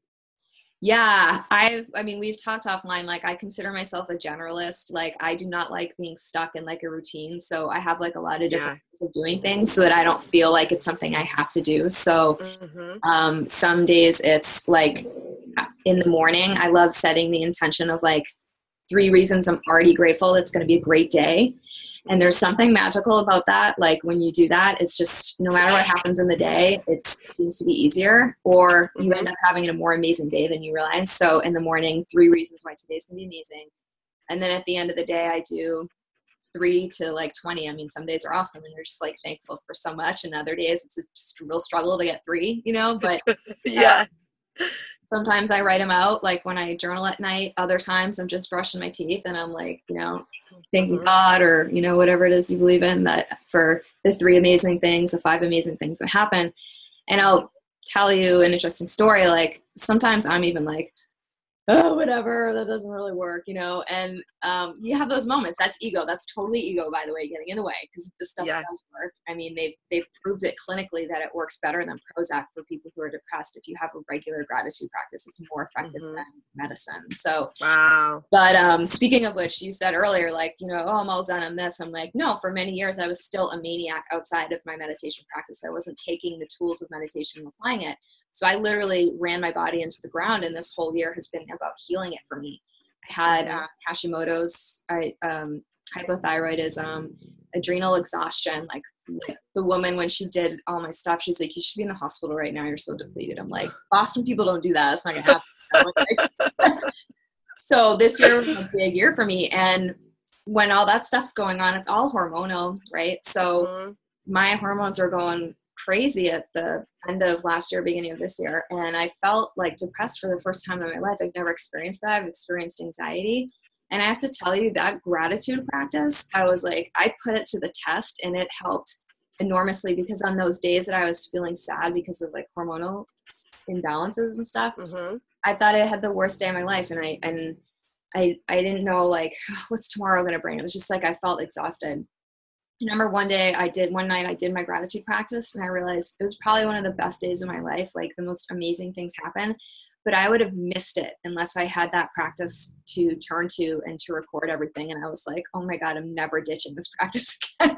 Yeah, I mean, we've talked offline, like I consider myself a generalist. Like I do not like being stuck in like a routine. So I have like a lot of different ways of doing things so that I don't feel like it's something I have to do. So some days it's like in the morning, I love setting the intention of like 3 reasons I'm already grateful. It's going to be a great day. And there's something magical about that. Like when you do that, it's just no matter what happens in the day, it seems to be easier, or you end up having a more amazing day than you realize. So in the morning, 3 reasons why today's going to be amazing. And then at the end of the day, I do 3 to like 20. I mean, some days are awesome and you're just like thankful for so much. And other days it's just a real struggle to get 3, you know, but yeah. Sometimes I write them out, like when I journal at night. Other times I'm just brushing my teeth and I'm like, you know, thanking God, or, you know, whatever it is you believe in, that for the 3 amazing things, the 5 amazing things that happen. And I'll tell you an interesting story. Like sometimes I'm even like, oh, whatever, that doesn't really work, you know? And you have those moments. That's ego. That's totally ego, by the way, getting in the way, because this stuff does work. I mean, they've proved it clinically that it works better than Prozac for people who are depressed. If you have a regular gratitude practice, it's more effective than medicine. So, wow. But speaking of which, you said earlier, like, you know, oh, I'm all done on this. I'm like, no, for many years, I was still a maniac outside of my meditation practice. I wasn't taking the tools of meditation and applying it. So I literally ran my body into the ground, and this whole year has been about healing it for me. I had Hashimoto's, hypothyroidism, adrenal exhaustion. Like the woman, when she did all my stuff, she's like, you should be in the hospital right now. You're so depleted. I'm like, Boston people don't do that. It's not gonna happen. So this year was a big year for me. And when all that stuff's going on, it's all hormonal, right? So my hormones are going crazy at the end of last year, beginning of this year. And I felt like depressed for the first time in my life. I've never experienced that. I've experienced anxiety. And I have to tell you, that gratitude practice, I was like, I put it to the test, and it helped enormously, because on those days that I was feeling sad because of like hormonal imbalances and stuff, I thought I had the worst day of my life. And I didn't know, like, what's tomorrow going to bring? It was just like, I felt exhausted. I remember one night I did my gratitude practice, and I realized it was probably one of the best days of my life. Like the most amazing things happened, but I would have missed it unless I had that practice to turn to and to record everything. And I was like, oh my God, I'm never ditching this practice again.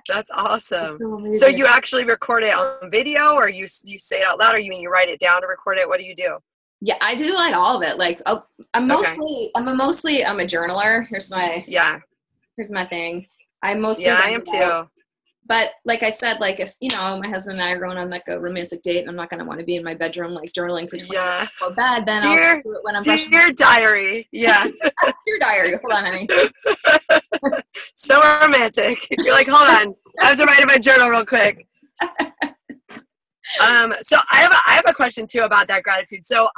That's awesome. So you actually record it on video, or you say it out loud, or you mean you write it down to record it? What do you do? Yeah, I do like all of it. Like I'm a journaler. Here's my thing. I am too. But like I said, like if, you know, my husband and I are going on like a romantic date, and I'm not going to want to be in my bedroom like journaling for 20 minutes before bed, then I'll do it when I'm brushing. Dear diary. Yeah. Dear diary. Hold on, honey. So romantic. You're like, hold on, I have to write in my journal real quick. So I have a question too about that gratitude. So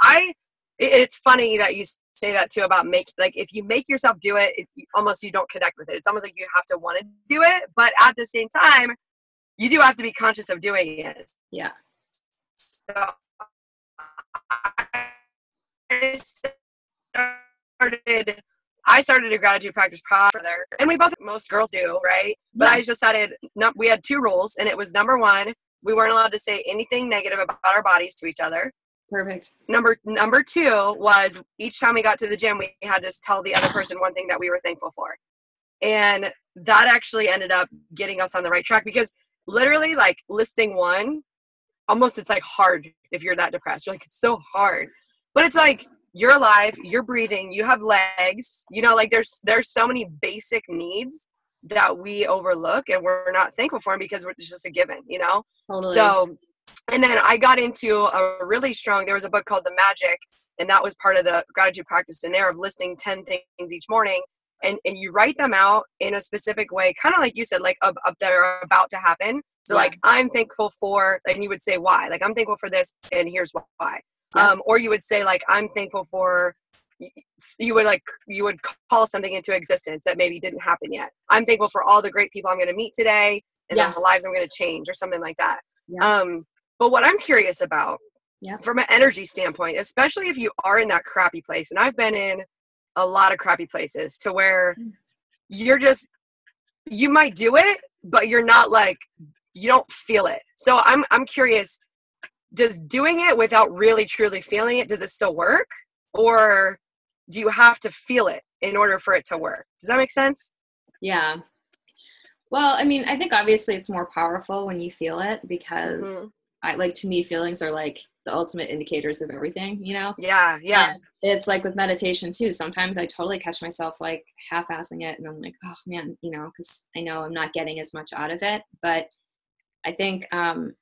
it's funny that you say that too about if you make yourself do it, you don't connect with it. It's almost like you have to want to do it, but at the same time, you do have to be conscious of doing it. Yeah. So I started a gratitude practice further, and most girls do, right? But I just decided, we had 2 rules, and it was number 1, we weren't allowed to say anything negative about our bodies to each other. Perfect. Number 2 was each time we got to the gym, we had to tell the other person one thing that we were thankful for. And that actually ended up getting us on the right track, because literally like listing 1, almost it's like hard if you're that depressed. You're like, it's so hard. But it's like, you're alive, you're breathing, you have legs, you know, like there's so many basic needs that we overlook and we're not thankful for them because it's just a given, you know? Totally. So, and then I got into there was a book called The Magic, and that was part of the gratitude practice in there, of listing 10 things each morning. And you write them out in a specific way, kind of like you said, like up that are about to happen. So like, I'm thankful for, and you would say why, like, I'm thankful for this and here's why. Or you would say like, I'm thankful for, you would call something into existence that maybe didn't happen yet. I'm thankful for all the great people I'm going to meet today and the lives I'm going to change, or something like that. But what I'm curious about from an energy standpoint, especially if you are in that crappy place, and I've been in a lot of crappy places to where you might do it, but you're not like, you don't feel it. So I'm curious, does doing it without really truly feeling it, does it still work? or do you have to feel it in order for it to work? Does that make sense? Yeah. Well, I mean, I think obviously it's more powerful when you feel it, because to me, feelings are like the ultimate indicators of everything, you know? Yeah. Yeah. And it's like with meditation too. Sometimes I totally catch myself like half-assing it, and I'm like, oh man, you know, because I know I'm not getting as much out of it. But I think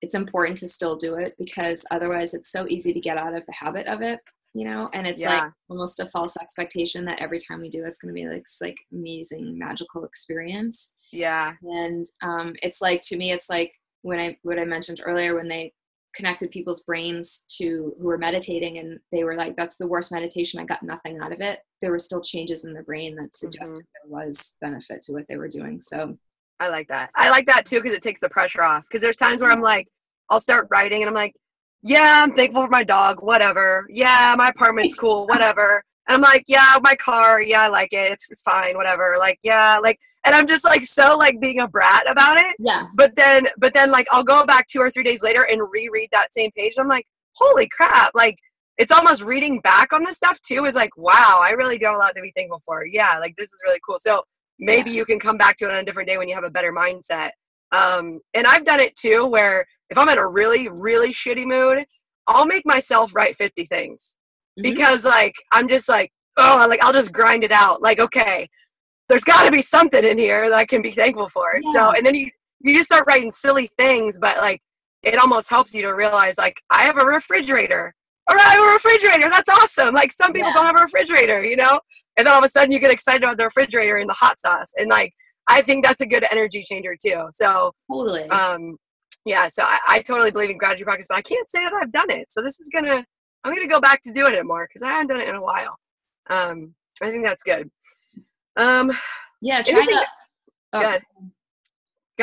it's important to still do it, because otherwise it's so easy to get out of the habit of it, you know? And it's like almost a false expectation that every time we do it's going to be like this like amazing magical experience. Yeah. And it's like, to me, it's like what I mentioned earlier, when they connected people's brains to who were meditating, and they were like, that's the worst meditation, I got nothing out of it. There were still changes in their brain that suggested there was benefit to what they were doing. So I like that. I like that too, because it takes the pressure off. Because there's times where I'm like, I'll start writing and I'm like, yeah, I'm thankful for my dog, whatever. Yeah, my apartment's cool, whatever. And I'm like, yeah, my car, yeah, I like it. It's fine, whatever. Like, yeah, like, and I'm just like so like being a brat about it. Yeah. But then like I'll go back 2 or 3 days later and reread that same page. And I'm like, holy crap. Like, it's almost reading back on this stuff too is like, wow, I really do have a lot to be thankful for. Yeah, like this is really cool. So maybe you can come back to it on a different day when you have a better mindset. And I've done it too, where if I'm in a really, really shitty mood, I'll make myself write 50 things because like, I'm just like, oh, like I'll just grind it out. Like, okay, there's gotta be something in here that I can be thankful for. Yeah. So, and then you just start writing silly things, but like, it almost helps you to realize like, I have a refrigerator. All right, I have a refrigerator. That's awesome. Like some people don't have a refrigerator, you know? And then all of a sudden you get excited about the refrigerator and the hot sauce. And like, I think that's a good energy changer too. So totally. Yeah, so I totally believe in gratitude practice, but I can't say that I've done it. So this is I'm gonna go back to doing it more because I haven't done it in a while. I think that's good. Yeah, try to. Go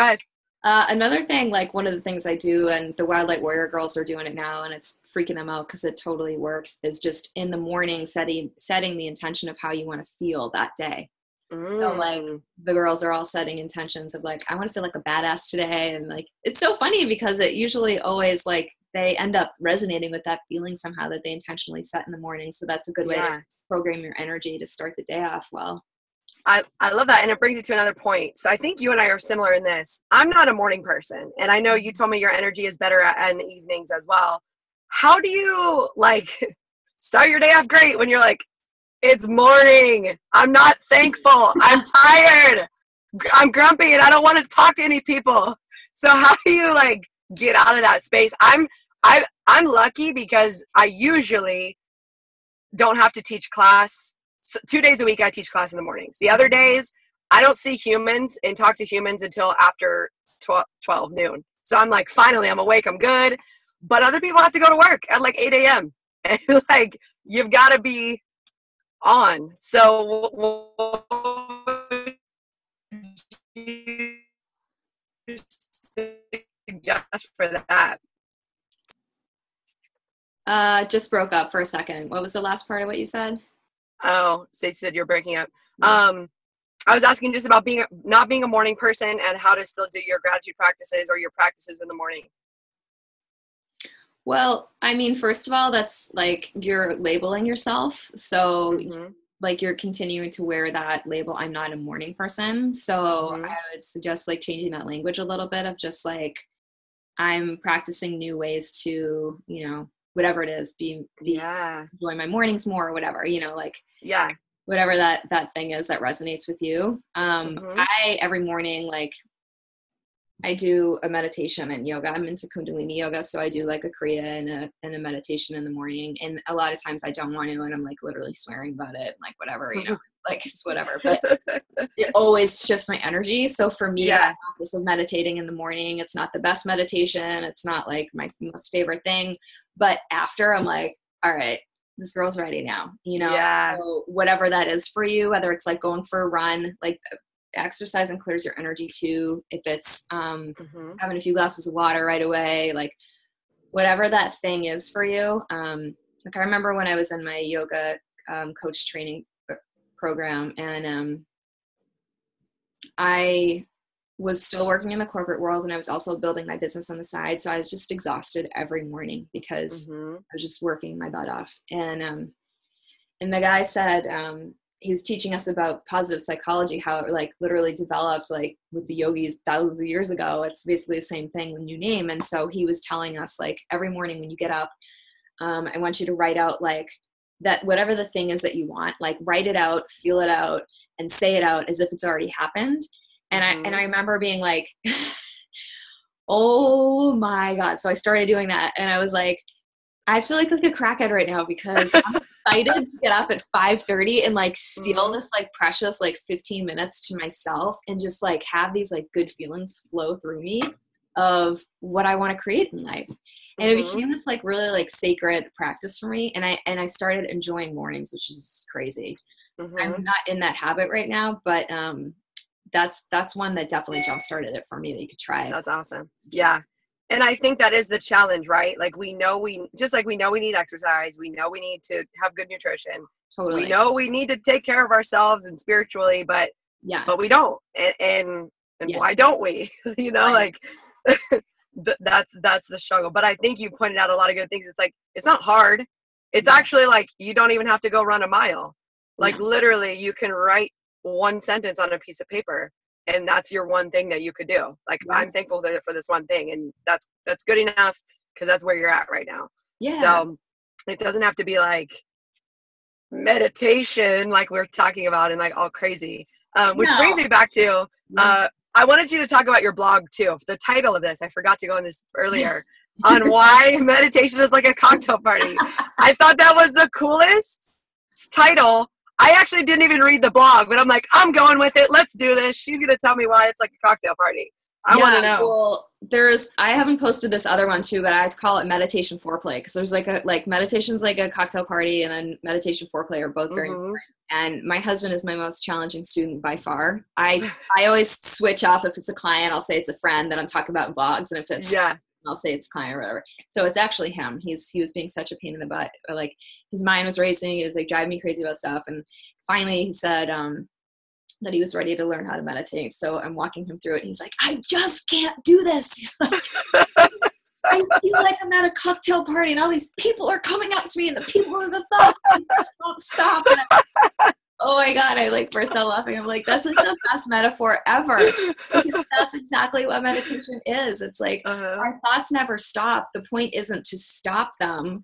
ahead. Another thing, like one of the things I do, and the Wildlight Warrior girls are doing it now, and it's freaking them out because it totally works, is just in the morning setting the intention of how you want to feel that day. So like the girls are all setting intentions of like, I want to feel like a badass today. And like, it's so funny because it usually always like they end up resonating with that feeling somehow that they intentionally set in the morning. So that's a good way to program your energy to start the day off well. I love that. And it brings you to another point. So I think you and I are similar in this. I'm not a morning person. And I know you told me your energy is better in the evenings as well. How do you like start your day off great when you're like, it's morning, I'm not thankful, I'm tired, I'm grumpy, and I don't want to talk to any people? So how do you like get out of that space? I'm lucky because I usually don't have to teach class. So 2 days a week I teach class in the mornings. The other days I don't see humans and talk to humans until after 12 noon. So I'm like, finally I'm awake, I'm good. But other people have to go to work at like 8 a.m. and like you've got to be on. So just for that. Just broke up for a second. What was the last part of what you said? Oh, Stacey said you're breaking up. I was asking just about not being a morning person and how to still do your gratitude practices or your practices in the morning. Well, I mean, first of all, that's like you're labeling yourself. So like you're continuing to wear that label, I'm not a morning person. So I would suggest like changing that language a little bit of just like, I'm practicing new ways to, you know, whatever it is, enjoy my mornings more or whatever, you know, like whatever that thing is that resonates with you. I every morning, like I do a meditation and yoga. I'm into Kundalini yoga. So I do like a Kriya and a meditation in the morning. And a lot of times I don't want to, and I'm like literally swearing about it, like whatever, you know, like it's whatever, but it always shifts my energy. So for me, that practice of meditating in the morning, it's not the best meditation. It's not like my most favorite thing, but after I'm like, all right, this girl's ready now, you know, so whatever that is for you, whether it's like going for a run, like exercise and clears your energy too. If it's having a few glasses of water right away, like whatever that thing is for you. Like I remember when I was in my yoga coach training program, and I was still working in the corporate world, and I was also building my business on the side. So I was just exhausted every morning because I was just working my butt off. And And the guy said, he was teaching us about positive psychology, how it like literally developed like with the yogis thousands of years ago. It's basically the same thing when you name. And so he was telling us like every morning when you get up, I want you to write out like that, whatever the thing is that you want, like write it out, feel it out, and say it out as if it's already happened. And I remember being like, oh my God. So I started doing that and I was like, I feel like a crackhead right now because I'm excited to get up at 5:30 and like steal this like precious like 15 minutes to myself and just like have these like good feelings flow through me of what I want to create in life. And it became this like really like sacred practice for me. And I started enjoying mornings, which is crazy. I'm not in that habit right now, but that's one that definitely jump started it for me that you could try. That's awesome. Yeah. And I think that is the challenge, right? Like we know we need exercise. We know we need to have good nutrition. Totally. We know we need to take care of ourselves and spiritually, but we don't. And why don't we? You know, like that's the struggle. But I think you pointed out a lot of good things. It's like, it's not hard. It's actually like, you don't even have to go run a mile. Like literally you can write one sentence on a piece of paper. And that's your one thing that you could do. Like, I'm thankful for this one thing. And that's good enough because that's where you're at right now. Yeah. So it doesn't have to be like meditation, like we're talking about and like all crazy. Which brings me back to, I wanted you to talk about your blog too. The title of this, I forgot to go on this earlier, on why meditation is like a cocktail party. I thought that was the coolest title. I actually didn't even read the blog, but I'm like, I'm going with it. Let's do this. She's going to tell me why it's like a cocktail party. I want to know. Well, I haven't posted this other one too, but I call it meditation foreplay because there's like meditation's like a cocktail party and then meditation foreplay are both very important. And my husband is my most challenging student by far. I always switch up. If it's a client, I'll say it's a friend that I'm talking about in blogs. And if it's, I'll say it's client or whatever. So it's actually him. He was being such a pain in the butt. Like his mind was racing. He was like driving me crazy about stuff. And finally he said that he was ready to learn how to meditate. So I'm walking him through it. And he's like, I just can't do this. He's like, I feel like I'm at a cocktail party and all these people are coming up to me and the people are the thoughts and I just won't stop. And oh my God, I like burst out laughing. I'm like, that's like the best metaphor ever. Because that's exactly what meditation is. It's like our thoughts never stop. The point isn't to stop them.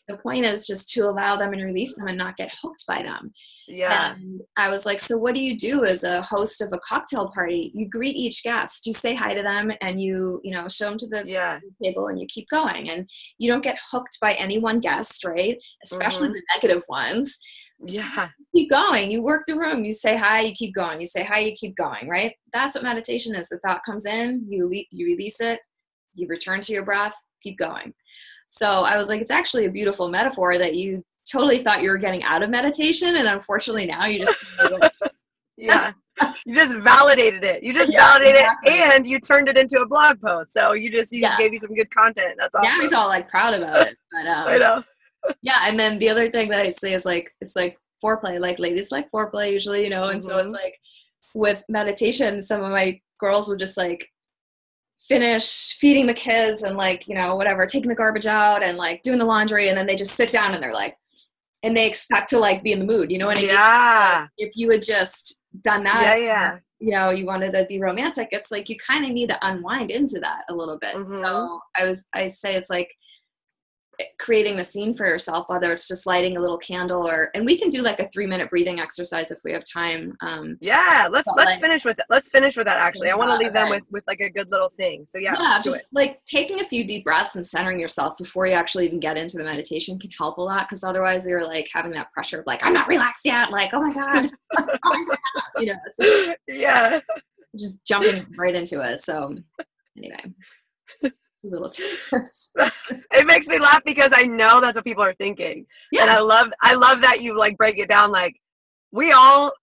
The point is just to allow them and release them and not get hooked by them. Yeah. And I was like, so what do you do as a host of a cocktail party? You greet each guest, you say hi to them and you show them to the table and you keep going. And you don't get hooked by any one guest, right? Especially the negative ones. Yeah. Keep going. You work the room. You say hi, you keep going. You say hi, you keep going, right? That's what meditation is. The thought comes in, you release it, you return to your breath, keep going. So I was like, it's actually a beautiful metaphor that you totally thought you were getting out of meditation. And unfortunately now you just, you just validated it. You just validated it and you turned it into a blog post. So you just gave you some good content. That's awesome. Now he's all like proud about it. But, I know. Yeah. And then the other thing that I say is like, it's like foreplay, like ladies like foreplay usually, and so it's like with meditation, some of my girls will just like finish feeding the kids and like, whatever, taking the garbage out and like doing the laundry. And then they just sit down and they're like, and they expect to like be in the mood, you know what I mean? Yeah. Like, if you had just done that, you wanted to be romantic, it's like, you kind of need to unwind into that a little bit. So I say it's like creating the scene for yourself, whether it's just lighting a little candle and we can do like a 3-minute breathing exercise if we have time. Let's finish with it. Let's finish with that. Actually, I want to leave them with like a good little thing. So just like taking a few deep breaths and centering yourself before you actually even get into the meditation can help a lot. Because otherwise you're like having that pressure of like, I'm not relaxed yet. Like, oh my God, it's like, just jumping right into it. So anyway. Little tips. It makes me laugh because I know that's what people are thinking. And I love that you like break it down like we all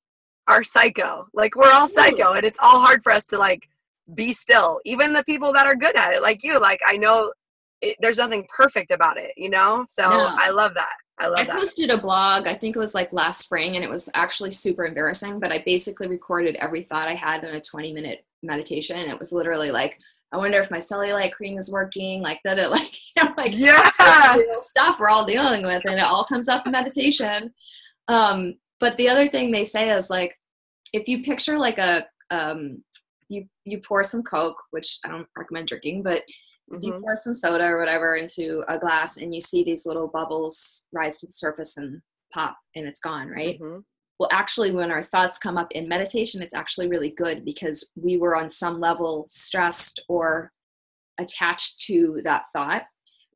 are psycho. Like we're all psycho and it's all hard for us to like be still. Even the people that are good at it, like you, like I know there's nothing perfect about it, So I love that. I posted a blog, I think it was like last spring, and it was actually super embarrassing, but I basically recorded every thought I had in a 20-minute meditation. And it was literally like, I wonder if my cellulite cream is working, like that, like, stuff we're all dealing with, and it all comes up in meditation. But the other thing they say is like, if you picture like you pour some Coke, which I don't recommend drinking, but if you pour some soda or whatever into a glass and you see these little bubbles rise to the surface and pop and it's gone, right? Well, actually, when our thoughts come up in meditation, it's actually really good because we were on some level stressed or attached to that thought.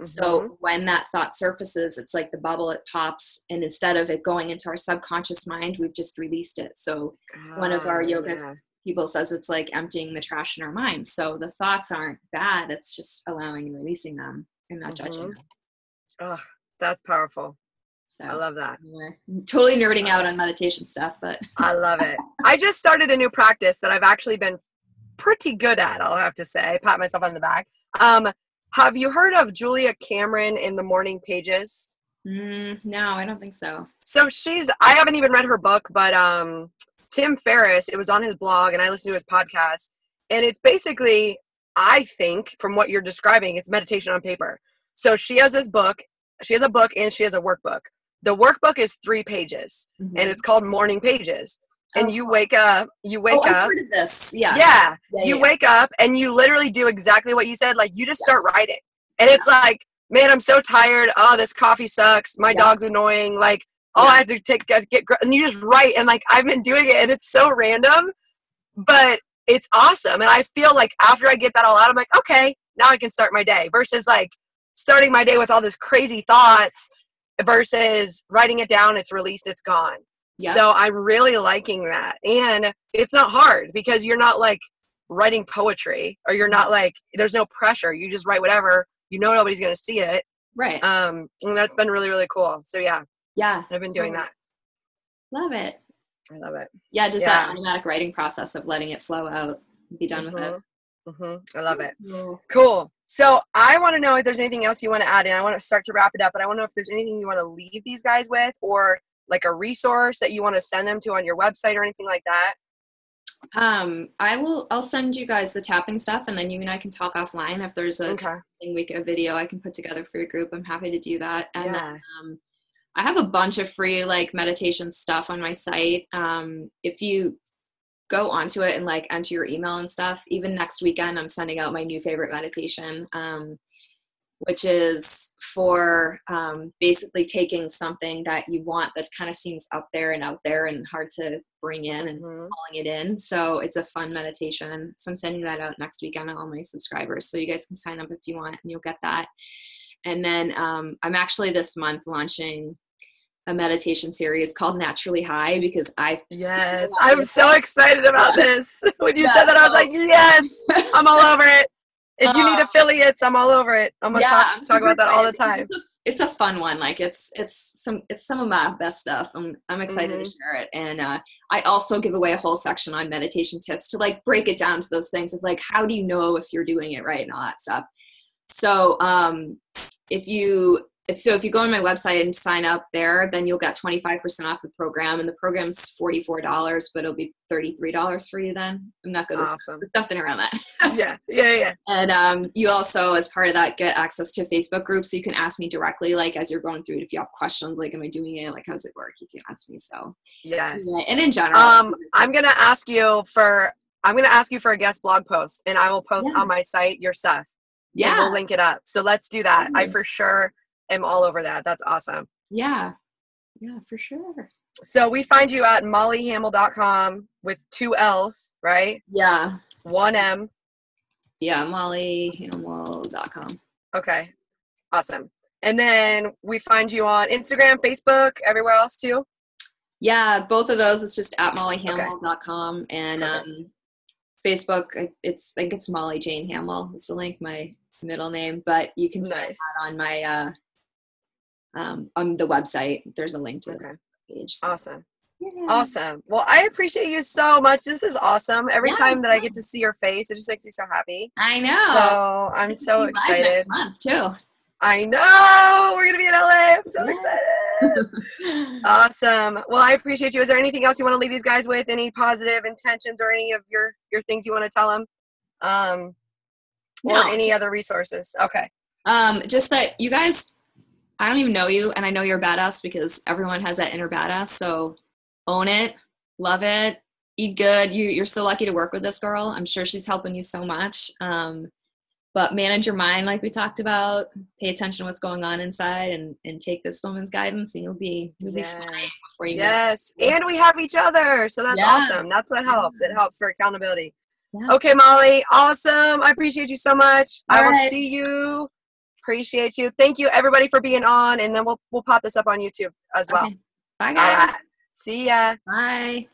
So when that thought surfaces, it's like the bubble, it pops, and instead of it going into our subconscious mind, we've just released it. So one of our yoga people says it's like emptying the trash in our mind. So the thoughts aren't bad. It's just allowing and releasing them and not judging them. Oh, that's powerful. So I love that. We're totally nerding out on meditation stuff, but I love it. I just started a new practice that I've actually been pretty good at, I'll have to say. I pat myself on the back. Have you heard of Julia Cameron in the Morning Pages? No, I don't think so. So I haven't even read her book, but Tim Ferriss, it was on his blog and I listened to his podcast. And it's basically, I think, from what you're describing, it's meditation on paper. So she has this book. She has a book and she has a workbook. The workbook is 3 pages and it's called Morning Pages. And you wake up, I've heard of this. You wake up and you literally do exactly what you said. Like you just start writing and it's like, man, I'm so tired. Oh, this coffee sucks. My dog's annoying. Like, I have to and you just write. And like, I've been doing it and it's so random, but it's awesome. And I feel like after I get that all out, I'm like, okay, now I can start my day versus like starting my day with all this crazy thoughts versus writing it down. It's released. It's gone. Yep. So I'm really liking that. And it's not hard because you're not like writing poetry or you're not like, there's no pressure. You just write whatever, nobody's going to see it. Right. And that's been really, really cool. So yeah, I've been doing that. Love it. I love it. Yeah. Just that automatic writing process of letting it flow out and be done with it. I love it. Cool. So I want to know if there's anything else you want to add in. I want to start to wrap it up, but I want to know if there's anything you want to leave these guys with or like a resource that you want to send them to on your website or anything like that? I'll send you guys the tapping stuff and then you and I can talk offline. If there's a video I can put together for your group, I'm happy to do that. And then, I have a bunch of free like meditation stuff on my site. If you go onto it and like enter your email and stuff, even next weekend, I'm sending out my new favorite meditation, which is for basically taking something that you want that kind of seems up there and out there and hard to bring in and calling it in. So it's a fun meditation. So I'm sending that out next weekend to all my subscribers. So you guys can sign up if you want and you'll get that. And then I'm actually this month launching a meditation series called Naturally High because I'm so excited about this. When you said that, I was like, yes, I'm all over it. If you need affiliates, I'm all over it. I'm gonna talk about that all the time. It's a fun one. Like it's some of my best stuff. I'm excited to share it. And I also give away a whole section on meditation tips to like break it down to those things of like, how do you know if you're doing it right and all that stuff. So if you go on my website and sign up there, then you'll get 25% off the program. And the program's $44, but it'll be $33 for you then. I'm not good with something around that. Yeah. And you also, as part of that, get access to a Facebook group. So you can ask me directly, like as you're going through it, if you have questions, like, am I doing it? Like, how does it work? You can ask me. So yes. And in general, I'm going to ask you for a guest blog post and I will post on my site your stuff. Yeah. And we'll link it up. So let's do that. I for sure am all over that. That's awesome. Yeah, for sure. So we find you at mollyhamill.com with 2 L's, right? Yeah. 1 M. Yeah, mollyhamill.com. Okay. Awesome. And then we find you on Instagram, Facebook, everywhere else too? Yeah, both of those. It's just at mollyhamill.com. And Facebook, I think it's Molly Jane Hamill. It's the link, my middle name, but you can find that on my on the website. There's a link to the page. So. Awesome. Yeah. Awesome. Well, I appreciate you so much. This is awesome. Every time that I get to see your face, it just makes me so happy. I know. So I'm so excited. Next month too. I know. We're going to be in LA. I'm so excited. Awesome. Well, I appreciate you. Is there anything else you want to leave these guys with? Any positive intentions or any of your things you want to tell them? Or any other resources? Okay. Just that you guys, I don't even know you, and I know you're a badass because everyone has that inner badass. So own it, love it, eat good. You're so lucky to work with this girl. I'm sure she's helping you so much. But manage your mind like we talked about. Pay attention to what's going on inside, and take this woman's guidance, and you'll be fine before you know it. And we have each other, so that's awesome. That's what helps. It helps for accountability. Okay, Molly, awesome. I appreciate you so much. I will see you. Appreciate you. Thank you, everybody, for being on, and then we'll pop this up on YouTube as well. Bye, guys. All right. See ya. Bye.